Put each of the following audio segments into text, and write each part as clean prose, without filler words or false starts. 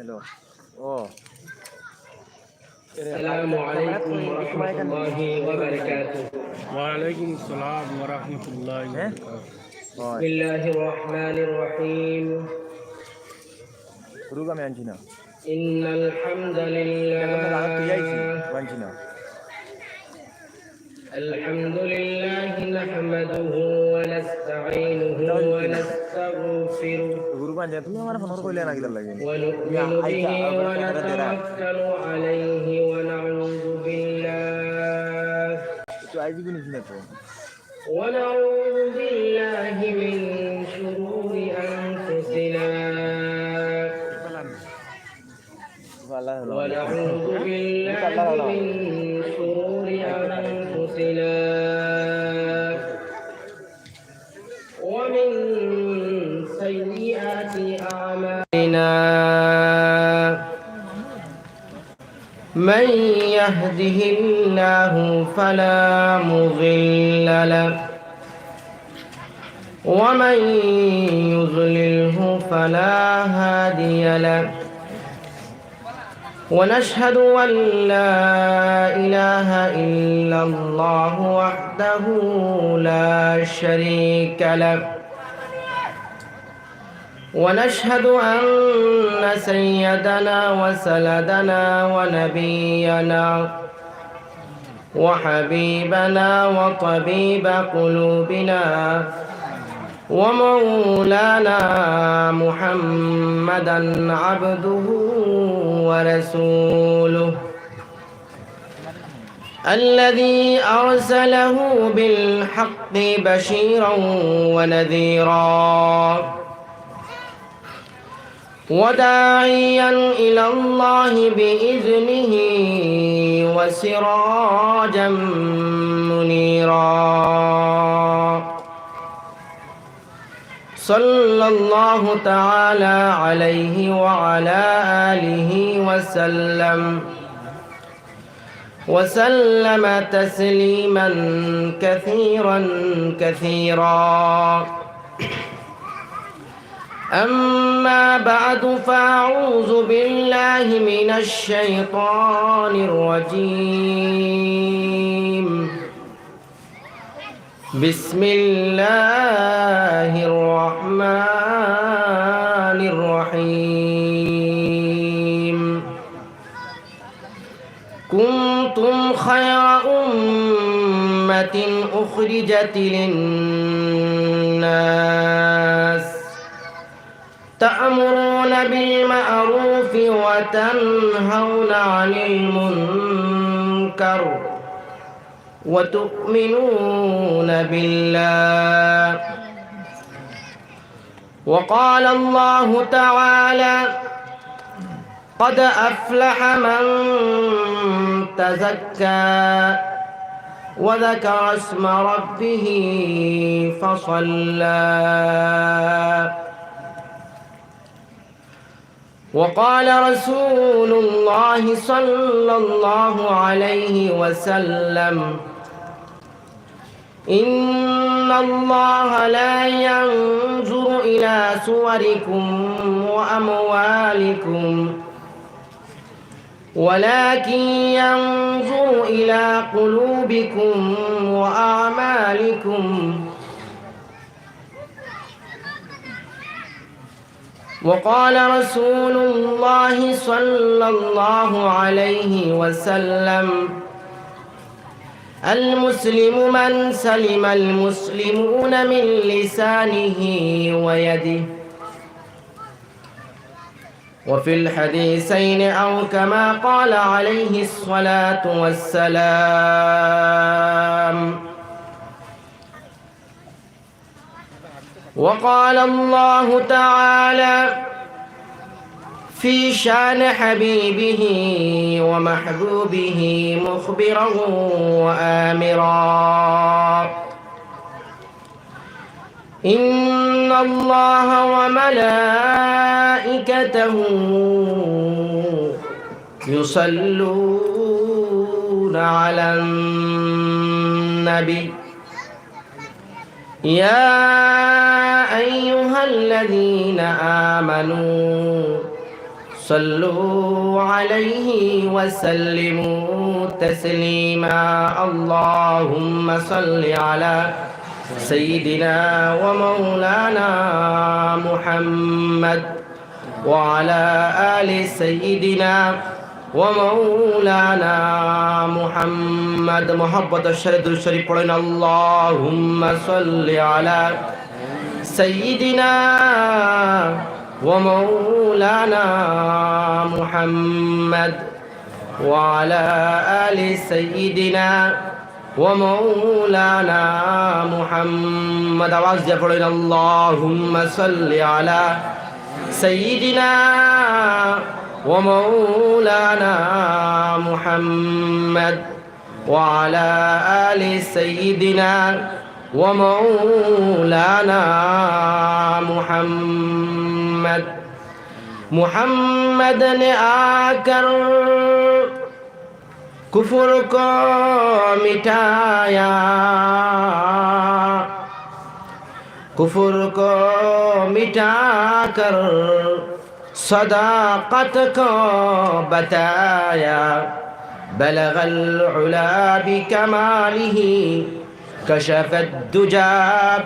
Hello ও السلام عليكم ورحمة الله وبركاته. وعليكم السلام ورحمة الله وبركاته. بسم الله الرحمن الرحيم. إن الحمد لله نحمده ونستعينه ونستغفره ونؤمن به ونتوكل عليه ونعوذ بالله من شرور أنفسنا ونعوذ بالله من شرور أنفسنا ومن سيئات أعمالنا من يهده الله فلا مضل له ومن يضلله فلا هادي له ونشهد أن لا إله إلا الله وحده لا شريك له ونشهد أن سيدنا وسندنا ونبينا وحبيبنا وطبيب قلوبنا ومولانا محمدا عبده ورسوله الذي أرسله بالحق بشيرا ونذيرا وداعيا إلى الله بإذنه وسراجا منيرا صلى الله تعالى عليه وعلى آله وسلم تسليما كثيرا أما بعد فأعوذ بالله من الشيطان الرجيم بسم الله الرحمن الرحيم كنتم خير أمة أخرجت للناس تأمرون بالمعروف وتنهون عن المنكر وتؤمنون بالله وقال الله تعالى قد أفلح من تزكى وذكر اسم ربه فصلى وقال رسول الله صلى الله عليه وسلم إن الله لا ينظر إلى صوركم وأموالكم ولكن ينظر إلى قلوبكم وأعمالكم وقال رسول الله صلى الله عليه وسلم المسلم من سلم المسلمون من لسانه ويده وفي الحديثين أو كما قال عليه الصلاة والسلام وقال الله تعالى في شان حبيبه ومحبوبه مخبرا وآمرا إن الله وملائكته يصلون على النبي يا أيها الذين آمنوا صلوا عليه وسلموا تسليما اللهم صل على سيدنا ومولانا محمد وعلى آل سيدنا ومولانا محمد محبت الشريف الشريف پڑھیں اللهم صل على سيدنا ومولانا محمد وعلى آل سيدنا ومولانا محمد آواز دے پڑھیں اللهم صل على سيدنا ومولانا محمد وعلى آل سيدنا ومولانا محمد محمد نے آ کر کفر کو مٹایا کفر کو مٹا کر صداقت کو بتایا بلغ العلا بکمالہ كشف الدجى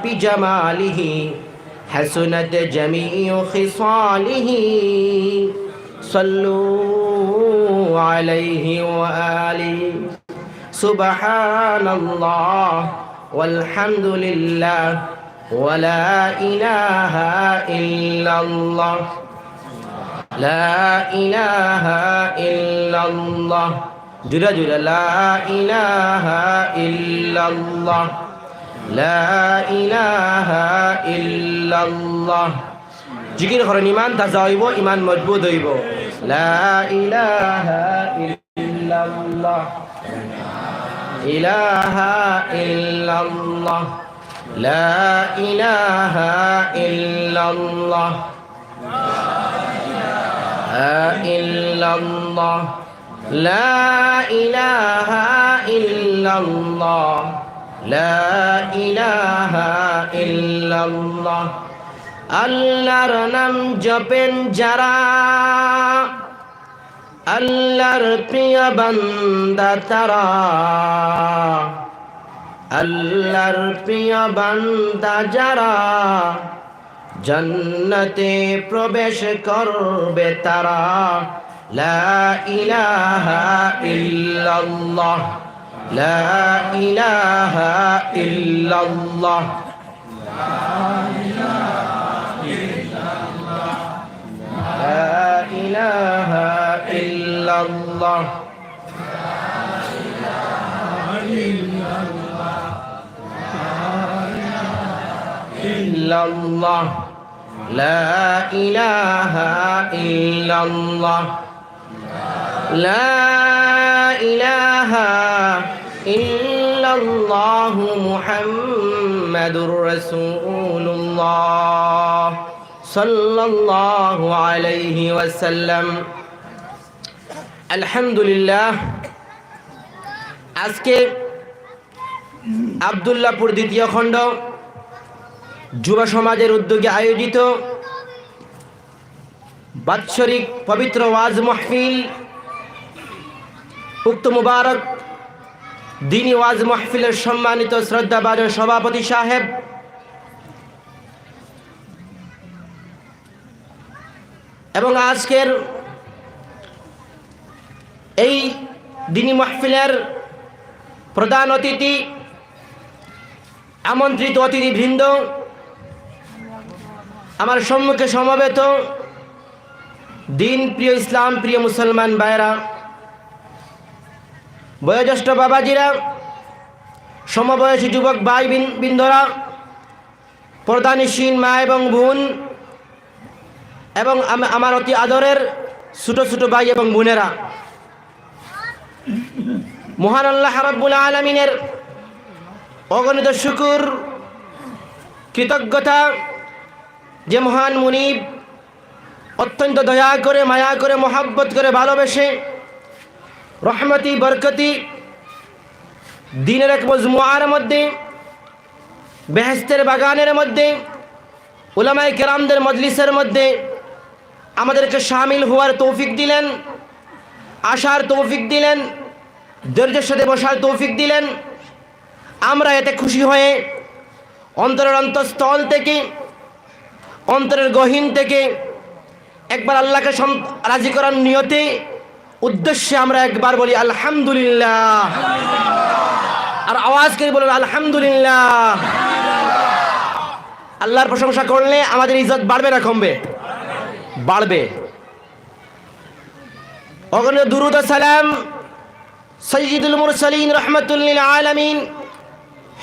بجماله حسنت جميع خصاله صلوا عليه وآله سبحان الله والحمد لله ولا إله إلا الله لا إله إلا الله جل جل لا إله إلا الله لا إله إلا الله জিকির করেন ইমান তাজা হইব ইমান মজবুত হইব লা ইলাহা ইল্লাল্লাহ ইলাহা ইল্লাল্লাহ লা ইলাহা ইল্লাল্লাহ ইল্লাল্লাহ لا إله إلا الله لا إله إلا الله আল্লাহর নাম জপেন যারা আল্লাহর প্রিয় বান্দা তারা আল্লাহর প্রিয় বান্দা যারা জান্নাতে প্রবেশ করবে তারা لا إله إلا الله لا إله إلا الله لا إله إلا الله إلا الله لا إله إلا الله لا إله إلا الله محمد رسول الله صلى الله عليه وسلم الحمد لله আজকে আব্দুল্লাহপুর দ্বিতীয় খণ্ড যুব সমাজের উদ্যোগে আয়োজিত বাৎসরিক পবিত্র ওয়াজ মাহফিল উক্ত মুবারক দিনী ওয়াজ মাহফিলের সম্মানিত শ্রদ্ধাভাজন সভাপতি সাহেব এবং আজকের এই দিনী মাহফিলের প্রধান অতিথি আমন্ত্রিত অতিথিবৃন্দ আমার সম্মুখে সমবেত দিন প্রিয় ইসলাম প্রিয় মুসলমান ভাইরা বয়োজ্যেষ্ঠ বাবাজিরা সমবয়সী যুবক ভাই বৃন্দরা প্রধানশীল মা এবং বোন এবং আমার অতি আদরের ছোট ছোট ভাই এবং বোনেরা মহান আল্লাহ রাব্বুল আলামিনের অগণিত শুকর কৃতজ্ঞতা যে মহান মুনিব অত্যন্ত দয়া করে মায়া করে মহব্বত করে ভালোবেসে রহমতি বরকতি দিনের এক মজমুআর মধ্যে বেহেশতের বাগানের মধ্যে উলামায়ে কেরামদের মজলিসের মধ্যে আমাদেরকে শামিল হওয়ার তৌফিক দিলেন, আসার তৌফিক দিলেন, ধৈর্যের সাথে বসার তৌফিক দিলেন। আমরা এতে খুশি হয়ে অন্তরের অন্তঃস্থল থেকে, অন্তরের গহীন থেকে একবার আল্লাহকে রাজি করার নিয়তে উদ্দেশ্যে আমরা একবার বলি আলহামদুলিল্লাহ। আর আওয়াজ করে বলুন আলহামদুলিল্লাহ। আল্লাহর প্রশংসা করলে আমাদের ইজ্জত বাড়বে না কমবে? বাড়বে। অগণিত দুরূদ ও সালাম সাইয়্যিদুল মুরসালিন রাহমাতুল লিল আলামিন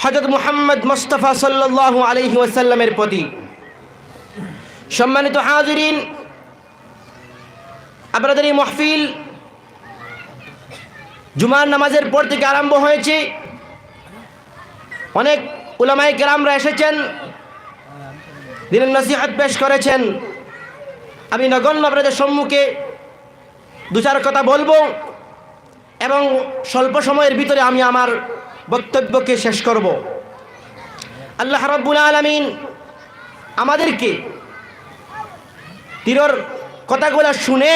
হযরত মুহাম্মদ মুস্তাফা সাল্লাল্লাহু আলাইহি ওয়াসাল্লামের প্রতি। সম্মানিত হাজিরিন, আপনাদের এই মাহফিল জুমার নামাজের পর থেকে আরম্ভ হয়েছে। অনেক উলামায়ে কেরামরা এসেছেন, দিনের নসিহত পেশ করেছেন। আমি নগণ্য আপনাদের সম্মুখে দু চার কথা বলবো এবং স্বল্প সময়ের ভিতরে আমি আমার বক্তব্যকে শেষ করব। আল্লাহ রাব্বুল আলামিন আমাদেরকে তিরর কথাগুলো শুনে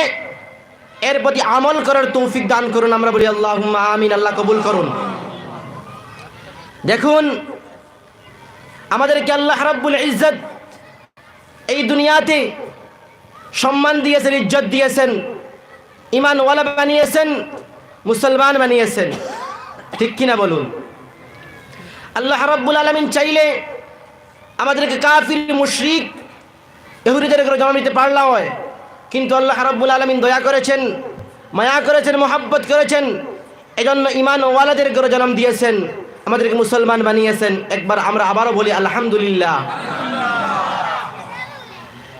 এর প্রতি আমল করার তৌফিক দান করুন। আমরা বলি আল্লাহুম্মা আমিন। আল্লাহ কবুল করুন। দেখুন, আমাদেরকে আল্লাহ রাব্বুল ইজ্জত এই দুনিয়াতে সম্মান দিয়েছেন, ইজ্জত দিয়েছেন, ঈমানওয়ালা বানিয়েছেন, মুসলমান বানিয়েছেন। ঠিক কিনা বলুন? আল্লাহ রাব্বুল আলামিন চাইলে আমাদেরকে কাফির, মুশরিক, ইহুদিদের করে জন্ম নিতে পারলা হয়, কিন্তু আল্লাহ রাব্বুল আলামিন দয়া করেছেন, মায়া করেছেন, মহব্বত করেছেন, এজন্য ঈমানওয়ালাদের করে জন্ম দিয়েছেন, আমাদেরকে মুসলমান বানিয়েছেন। একবার আমরা আবারও বলি আলহামদুলিল্লাহ।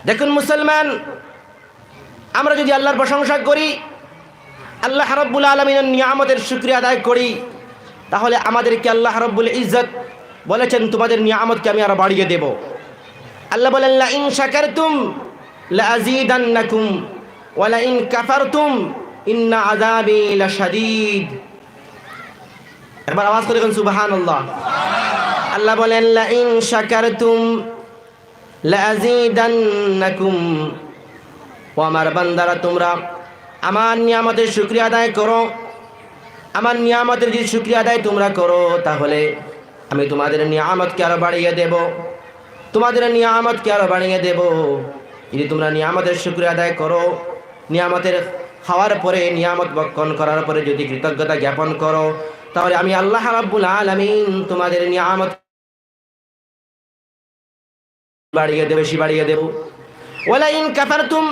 দেখুন মুসলমান, আমরা যদি আল্লাহর প্রশংসা করি, আল্লাহ রাব্বুল আলামিনের নিয়ামতের শুকরিয়া আদায় করি, তাহলে আমাদেরকে আল্লাহ রাব্বুল ইজ্জত বলেছেন তোমাদের নিয়ামতকে আমি আরো বাড়িয়ে দেব। আল্লাহ বলেন লা ইন শাকারতুম লা আযীদান্নাকুম ওয়া লা ইন কাফারতুম ইন্না আযাবি লাশাদীদ। একবার আওয়াজ করে বলুন সুবহানাল্লাহ। আল্লাহ বলেন লা ইন শাকারতুম লা আযীদান্নাকুম, ও আমার বান্দারা তোমরা আমার নিয়ামতের শুকরিয়া আদায় করো। আমার নিয়ামতের যদি শুকরিয়া আদায় তোমরা করো, তাহলে আমি তোমাদের নিয়ামতকে আরো বাড়িয়ে দেব, তোমাদের নিয়ামতকে আরো বাড়িয়ে দেব। যদি তোমরা নিয়ামতের শুকরিয়া আদায় করো, নিয়ামতের খাওয়ার পরে, নিয়ামত ভক্ষণ করার পরে যদি কৃতজ্ঞতা জ্ঞাপন করো, তাহলে আমি আল্লাহ রাব্বুল আলামিন তোমাদের নিয়ামত বাড়িয়ে দেব, বেশি বাড়িয়ে দেব। ওয়ালা ইন কাফারতুম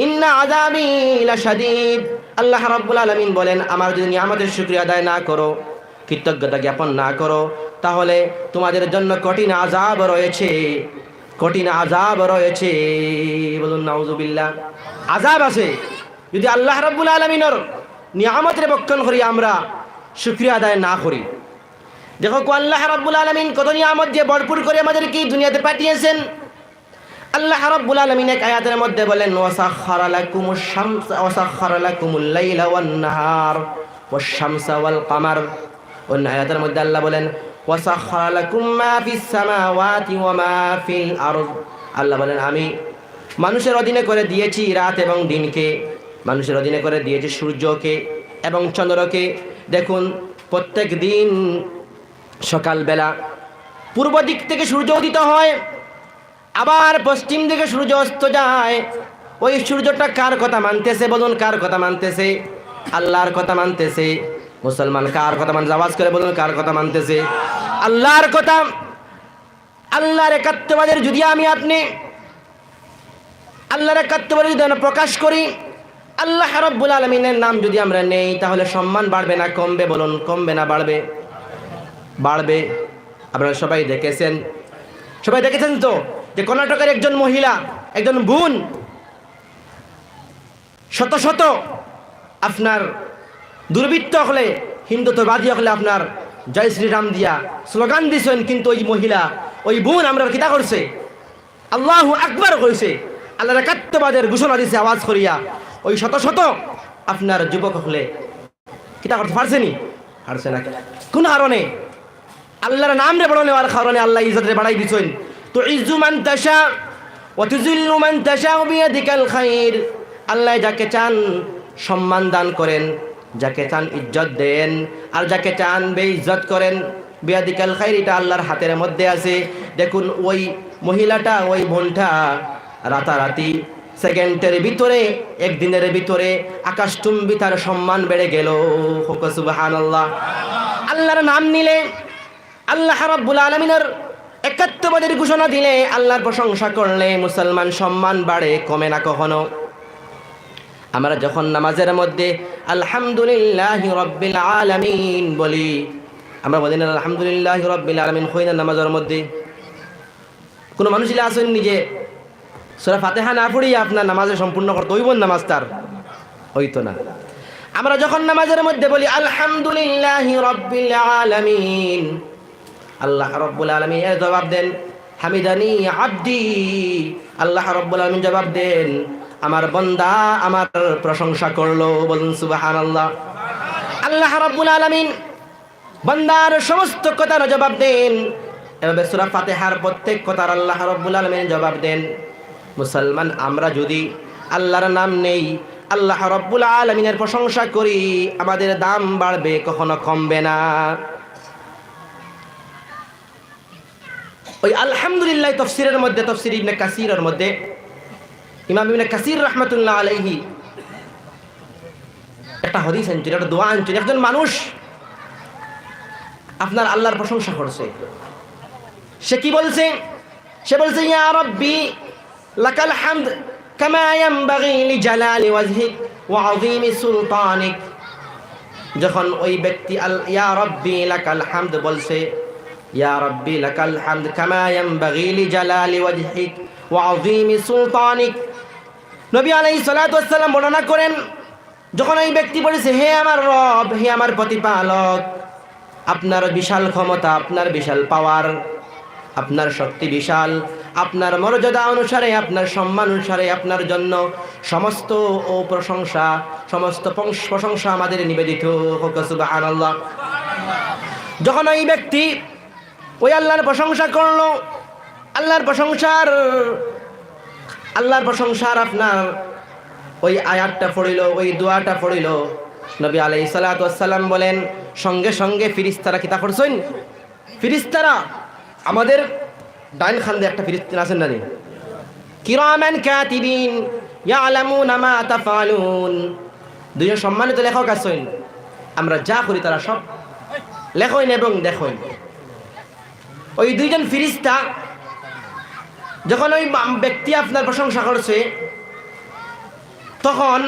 ইন্না আযাবি লাশাদীদ। আল্লাহ রাব্বুল আলামিন বলেন আমার যদি নিয়ামতের শুকরিয়া আদায় না করো, কৃতজ্ঞতা জ্ঞাপন না করো, তাহলে তোমাদের জন্য কঠিন আযাব রয়েছে, কঠিন আযাব রয়েছে। বলুন নাউযুবিল্লাহ। আযাব আছে যদি আল্লাহ রাব্বুল আলামিনের নিয়ামতের ভক্ষণ করি, আমরা শুকরিয়া আদায় না করি। দেখো আল্লাহ রাব্বুল আলামিন কত নিয়ামত দিয়ে ভরপুর করে আমাদেরকে দুনিয়াতে পাঠিয়েছেন। আল্লাহ রাব্বুল আলামিন এক আয়াতের মধ্যে বলেন ওয়াসাখখারা লাকুমুশ শামসা ওয়াসাখখারা লাকুমুল লাইলা ওয়ান নাহার ওয়াশ শামসা ওয়াল কামার। অন্য আয়াতের মধ্যে আল্লাহ বলেন ওয়াসাখখারা লাকুম মা ফিস সামাওয়াতি ওয়া মা ফিল আরদ। আল্লাহ বলেন আমি মানুষের অধীনে করে দিয়েছি রাত এবং দিনকে, মানুষের অধীনে করে দিয়েছি সূর্যকে এবং চন্দ্রকে। দেখুন প্রত্যেক দিন সকালবেলা পূর্ব দিক থেকে সূর্য উদিত হয়, আবার পশ্চিম দিকে সূর্য অস্ত যায়। ওই সূর্যটা কার কথা মানতেছে? বলুন কার কথা মানতেছে? আল্লাহর কথা মানতেছে। মুসলমান কার কথা মানতেছে? আওয়াজ করে বলুন কার কথা মানতেছে? আল্লাহর কথা। আল্লাহর একাত্মবাদের যদি আমি আপনি আল্লাহর একাত্মবাদের যদি আমরা প্রকাশ করি, আল্লাহ রাব্বুল আলামিনের নাম যদি আমরা নেই, তাহলে সম্মান বাড়বে না কমবে? বলুন কমবে না বাড়বে? বাড়বে। আপনারা সবাই দেখেছেন, সবাই দেখেছেন তো যে কর্ণাটকের একজন মহিলা, একজন বোন শত শত আপনার দুর্বৃত্ত হলে, হিন্দুত্ববাদী হলে আপনার জয় শ্রীরাম দিয়া স্লোগান দিয়েছেন, কিন্তু ওই মহিলা, ওই বোন আমরা কিতা করছে? আল্লাহু আকবার কইছে, আল্লাহর একাত্মবাদের ঘোষণা দিছে আওয়াজ করিয়া। ওই শত শত আপনার যুবক হলে কিতা করতে পারছেনি? পারছে না। কোন কারণে? আল্লাহর নাম রে বড় নেওয়ার কারণে আল্লাহ ইজ্জত রে বাড়াই দিছেন। তো ইজ্জু মান তাশা ওয়া তুযিল্লু মান তাশাউ বিয়াদিকাল খায়র, আল্লাহ যাকে চান সম্মান দান করেন, যাকে চান ইজ্জত দেন, আর যাকে চান বেইজ্জত করেন। বিয়াদিকাল খায়র, এটা আল্লাহর হাতের মধ্যে আছে। দেখুন ওই মহিলাটা, ওই বোনটা রাতারাতি সেকেন্ডের ভিতরে, একদিনের ভিতরে আকাশচুম্বী তার সম্মান বেড়ে গেল। সুবহানাল্লাহ। আল্লাহর নাম নিলে, আল্লাহ রাব্বুল আলামিনের একাত্মবাদের ঘোষণা দিলে, আল্লাহর প্রশংসা করলে মুসলমান সম্মান বাড়ে, কমে না কখনো। আমরা যখন নামাজের মধ্যে আলহামদুলিল্লাহি রাব্বিল আলামিন বলি, আমরা বলি না আলহামদুলিল্লাহি রাব্বিল আলামিন হই না নামাজের মধ্যে? কোনো মানুষ আসেন নিজে সূরা ফাতিহা না পড়ি আপনার নামাজে সম্পূর্ণ করতে হইব, নামাজ তার হইতো না। আমরা যখন নামাজের মধ্যে বলি আলহামদুলিল্লাহি রাব্বিল আলামিন, আল্লাহ রাব্বুল আলামিন এর জবাব দেন হামিদানি আব্দি, আল্লাহ রাব্বুল আলামিন জবাব দেন আমার বান্দা আমার প্রশংসা করলো। বলুন সুবহানাল্লাহ। আল্লাহ রাব্বুল আলামিন বান্দার সমস্ত কথার জবাব দেন। এভাবে সূরা ফাতিহার প্রত্যেক কথার আল্লাহ রাব্বুল আলামিন জবাব দেন। মুসলমান আমরা যদি আল্লাহর নাম নেই, আল্লাহ রাব্বুল আলামিনের প্রশংসা করি, আমাদের দাম বাড়বে, কখনো কমবে না। ওই আলহামদুলিল্লাহ তাফসীরের মধ্যে, তাফসীর ইবনে কাসীরের মধ্যে ইমাম ইবনে কাসীর রাহমাতুল্লাহ আলাইহি একটা হাদিস আনছেন, একটা দোয়া আনছেন। একজন মানুষ আপনার আল্লাহর প্রশংসা করছে, সে কি বলছে? সে বলছে ইয়া রাব্বি লাকাল হামদ কামা ইয়ানবাগি লিজালালি ওয়াজহিক ওয়া আযীমি সুলতানিক। যখন ওই ব্যক্তি ইয়া রাব্বি লাকাল হামদ বলছে, ইয়া রাব্বি লাকাল হামদ কামা ইয়ানবাগি লিজালালি ওয়াজহিক ওয়া আযীমি সুলতানিক, নবী আলাইহিস সালাতু ওয়াস সালাম বর্ণনা করেন, যখন ওই ব্যক্তি বলেছে হে আমার রব, হে আমার প্রতিপালক, আপনার বিশাল ক্ষমতা, আপনার বিশাল পাওয়ার, আপনার শক্তি বিশাল, আপনার মর্যাদা অনুসারে, আপনার সম্মান অনুসারে আপনার জন্য সমস্ত ও প্রশংসা, সমস্ত প্রশংসা আমাদের নিবেদিত হোক। সুবহানাল্লাহ। যখন ওই ব্যক্তি ওই আল্লাহর প্রশংসা করলো, আল্লাহর প্রশংসার আপনার ওই আয়াতটা পড়িল, ওই দোয়াটা পড়িল, নবী আলাইহিস সালাতু ওয়াস সালাম বলেন সঙ্গে সঙ্গে ফেরেশতারা কিতা করছেন? ফেরেশতারা আমাদের ডাইন খান্দে একটা ফেরেশতা আছেন না, কিরামান কাতিবিন ইয়ালামুনা মা তাফআলুন, দুইজন সম্মানিত লেখক আছেন, আমরা যা করি তারা সব লেখেন এবং দেখেন। ওই দুইজন ফেরেশতা যখন ওই ব্যক্তি আপনার প্রশংসা করছে, তখন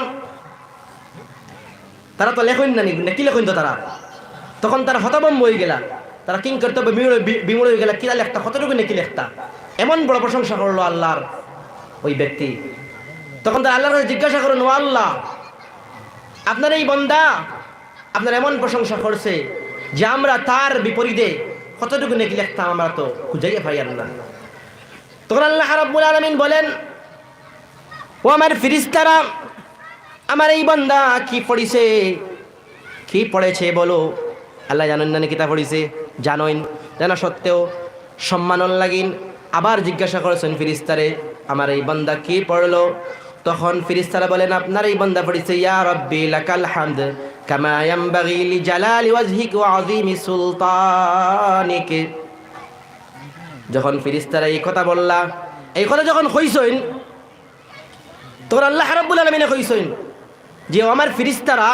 তারা তো লেখেন না, কি লেখেন তো তারা, তখন তারা হতভম্ব হয়ে গেলা, তারা কিং কর্তব্য বিমূঢ় হয়ে গেলা, কিরা লেখতা, কতটুকু নাকি লেখতা, এমন বড় প্রশংসা করলো আল্লাহর ওই ব্যক্তি। তখন তারা আল্লাহর কাছে জিজ্ঞাসা করেন, ও আল্লাহ, আপনার এই বান্দা আপনার এমন প্রশংসা করছে যে আমরা তার বিপরীতে কতটুকু নাকি লেখতাম, আমরা তো খুঁজাইয়া পাই না। তখন আল্লাহ রাব্বুল আলামিন বলেন, ও আমার ফেরেশতারা, আমার এই বান্দা কি পড়িছে, কি পড়েছে বলো। আল্লাহ জানেন না কিতা পড়িছে, জানেন, জানা সত্ত্বেও সম্মানন লাগিন আবার জিজ্ঞাসা করেছেন ফেরেশতারে, আমার এই বান্দা কি পড়লো। তখন ফেরেশতারা বলেন, আপনার এই বান্দা পড়িছে ইয়া রাব্বি লাকাল হামদ কামা ইয়ানবাগি লিজালালি ওয়াজহিক ওয়া আযীমি সুলতানিক। যখন ফেরেশতারা এই কথা বললা, এই কথা যখন কইছেন, তখন আল্লাহ রাব্বুল আলামিন কইছেন যে আমার ফেরেশতারা,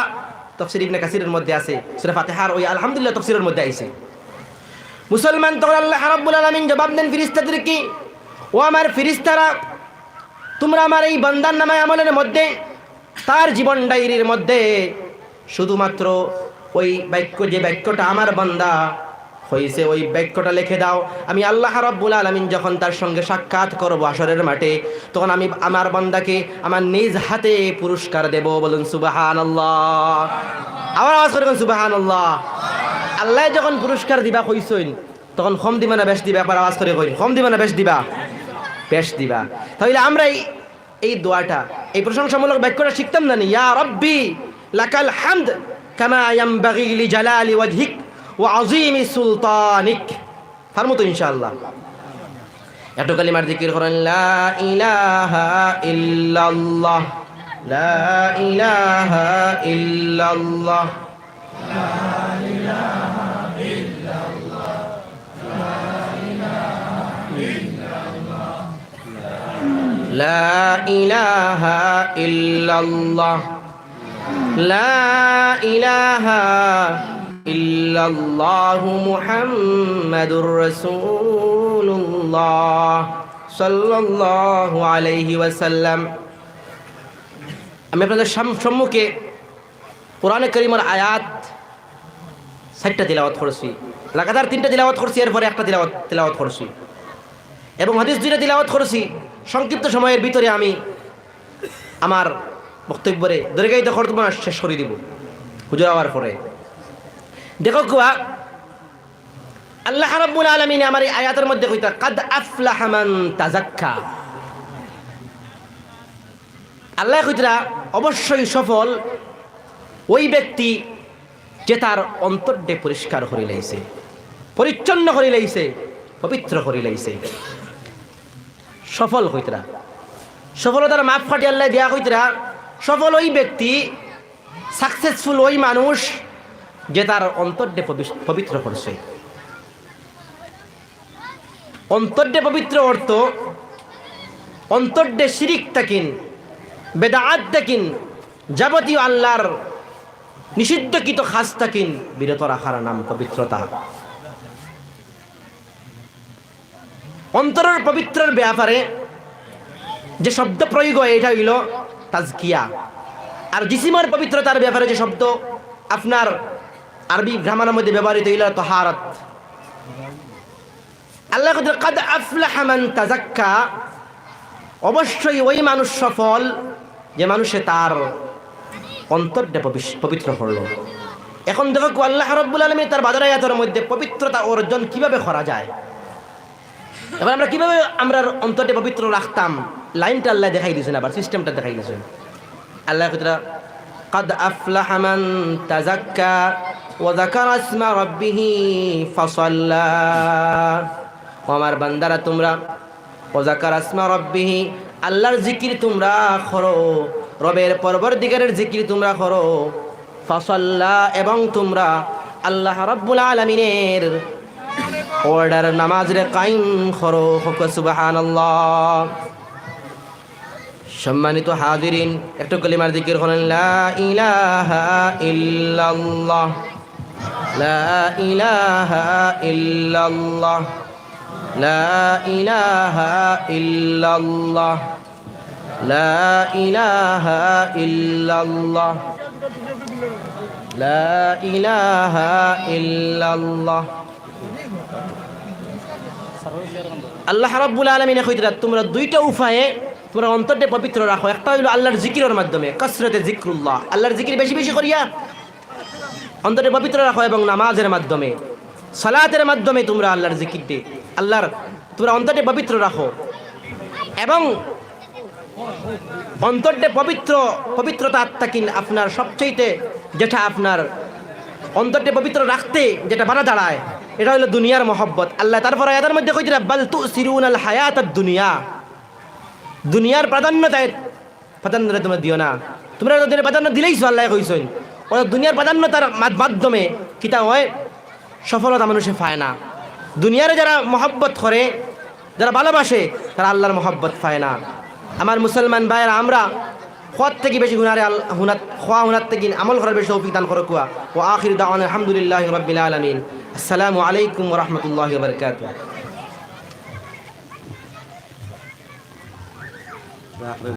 তাফসীর ইবনে কাসীরের মধ্যে আছে, সূরা ফাতিহার ওই আলহামদুলিল্লাহ তাফসীরের মধ্যে আছে। মুসলমান তখন আল্লাহ রাব্বুল আলামিন জবাব দেন ফেরেশতাদেরকে, ও আমার ফেরেশতারা, তোমরা আমার এই বান্দার নামায় আমলের মধ্যে, তার জীবন ডায়েরির মধ্যে শুধুমাত্র ওই বাক্য, যে বাক্যটা আমার বান্দা হয়েছে ওই বাক্যটা লিখে দাও। আমি আল্লাহ রাব্বুল আলামিন যখন তার সঙ্গে সাক্ষাৎ করব হাশরের মাঠে, তখন আমি আমার বান্দাকে আমার নিজ হাতে পুরস্কার দেব। বলুন সুবহানাল্লাহ। আবার আওয়াজ করে বলুন সুবহানাল্লাহ। আল্লাহ যখন পুরস্কার দিবা কইছেন, তখন কম দিবা না বেশ দিবা? একবার আওয়াজ করে কই, কম দিবা না বেশ দিবা? বেশ দিবা। তাহলে আমরা এই দোয়াটা, এই প্রশংসামূলক বাক্যটা শিখতাম না, ইয়া রাব্বি লাকাল হামদ কামা ইয়ানবাগি লিজালালি ওয়াজহিক ওয়া আযীমি সুলতানিক। ফারমু তো ইনশাআল্লাহ। এত কালিমার জিকির করেন লা ইলাহা ইল্লাল্লাহ, লা ইলাহা ইল্লাল্লাহ, লা ইলাহা ইল্লাল্লাহ, লা ইলাহা ইল্লাল্লাহ মুহাম্মাদুর রাসূলুল্লাহ সাল্লাল্লাহু আলাইহি ওয়াসাল্লাম। আমি আপনাদের সম্মুখে কোরআনে কারীমের আয়াত 60টা তিলাওয়াত করেছি, লাগাতার 3টা তিলাওয়াত করেছি, এরপরে একটা তিলাওয়াত করেছি এবং হাদিস 2টা তিলাওয়াত করেছি। সংক্ষিপ্ত সময়ের ভিতরে আমি আমার বক্তব্যে দীর্ঘায়িত করতে না, শেষ করে দিব হুজুর হওয়ার পরে। দেখো কুয়া আল্লাহ রাব্বুল আলামিন আমার এই আয়াতের মধ্যে কইতা কাদ আফলাহা মান তাযাক্কা। আল্লাহ কইতা অবশ্যই সফল ওই ব্যক্তি যে তার অন্তরকে পরিষ্কার করে লাইছে, পরিচ্ছন্ন করে লাইছে, পবিত্র করে লাইছে। সফল হইতরা, সফলতার মাপ কাটি আল্লাহ দেয়া হইতরা। সফল ওই ব্যক্তি, সাকসেসফুল ওই মানুষ যে তার অন্তরকে পবিত্র করছে। অন্তরকে পবিত্র অর্থ অন্তরকে শিরিক তাকিন, বেদাআত তাকিন, যাবতীয় আল্লাহর নিষিদ্ধকৃত খাস তাকিন বিরত রাখার নাম পবিত্রতা। অন্তরের পবিত্রের ব্যাপারে যে শব্দ প্রয়োগ হয় এটা হইল তাজকিয়া। আর জিসিমের পবিত্রতার ব্যাপারে যে শব্দ আপনার আরবি গ্রামারের মধ্যে ব্যবহৃত হইল তাহারাত। আল্লাহ কাদ আফলাহা মান তাযাক্কা, অবশ্যই ওই মানুষ সফল যে মানুষে তার অন্তরটা পবিত্র করলো। এখন দেখো আল্লাহ রাব্বুল আলামিন তার বাদর আয়াতের মধ্যে পবিত্রতা অর্জন কিভাবে করা যায়, এবার আমরা কিভাবে আমরা অন্তরটা পবিত্র রাখতাম, লাইনটা আল্লাহ দেখাই দিয়েছেন, আবার সিস্টেমটা দেখাই দিয়েছেন। আল্লাহ কাদ আফলাহা মান তাযাক্কা ওয়া যাকারা ইসমা রাব্বিহি ফাসাল্লা। আমার বান্দারা তোমরা ওয়া যাকারা ইসমা রাব্বিহি, আল্লাহর জিকির তোমরা করো, রবের পরবর্তীকারের জিকির তোমরা করো। ফাসাল্লা, এবং তোমরা আল্লাহ রাব্বুল আলামিনের অর্ডার নামাজরে কায়েম করো। সুবহানাল্লাহ। সম্মানিত হাজিরিন, একটু কালিমার জিকির করেন লা ইলাহা ইল্লাল্লাহ, লা ইলাহা ইল্লাল্লাহ, লা ইলাহা ইল্লাল্লাহ, লা ইলাহা ইল্লাল্লাহ, লা ইলাহা ইল্লাল্লাহ। আল্লাহ রাব্বুল আলামিন কইরা তোমরা দুইটা উপায়ে তোমরা অন্তরকে পবিত্র রাখো। একটা হইল আল্লাহর জিকিরের মাধ্যমে, কাসরাতে জিক্রুল্লাহ, আল্লাহর জিকির বেশি বেশি করিয়া অন্তরকে পবিত্র রাখো, এবং নামাজের মাধ্যমে, সালাতের মাধ্যমে তোমরা আল্লাহর জিকির দিয়ে তোমরা অন্তরকে পবিত্র রাখো। এবং অন্তরকে পবিত্রতা আত্মাকিন আপনার সবচেয়ে যেটা আপনার অন্তরকে পবিত্র রাখতে যেটা বাধা দাঁড়ায়, এটা হলো দুনিয়ার মহব্বত। আল্লাহ তারপর আয়াতের মধ্যে কইছে বাল তুসিরুনাল হায়াতাদ দুনিয়া, দুনিয়ার প্রাধান্যতা তোমরা দিও না। তোমরা দুনিয়ার প্রাধান্য দিলেইছো, আল্লাহ কইছেন ওরা দুনিয়ার প্রাধান্যতার মাধ্যমে কিতা হয়, সফলতা মানুষে পায় না। দুনিয়ারে যারা মহব্বত করে, যারা ভালোবাসে, তারা আল্লাহর মহব্বত পায় না। আমার মুসলমান ভাইয়েরা, আমরা খোয়ার থেকে বেশি হুনার থেকে আমল করার বেশি তৌফিক দান করো। কুয়া ও আখির দাওয়ানা আলহামদুলিল্লাহি রাব্বিল আলামিন। আসসালামু আলাইকুম ওয়া রাহমাতুল্লাহি ওয়া বারাকাতুহু।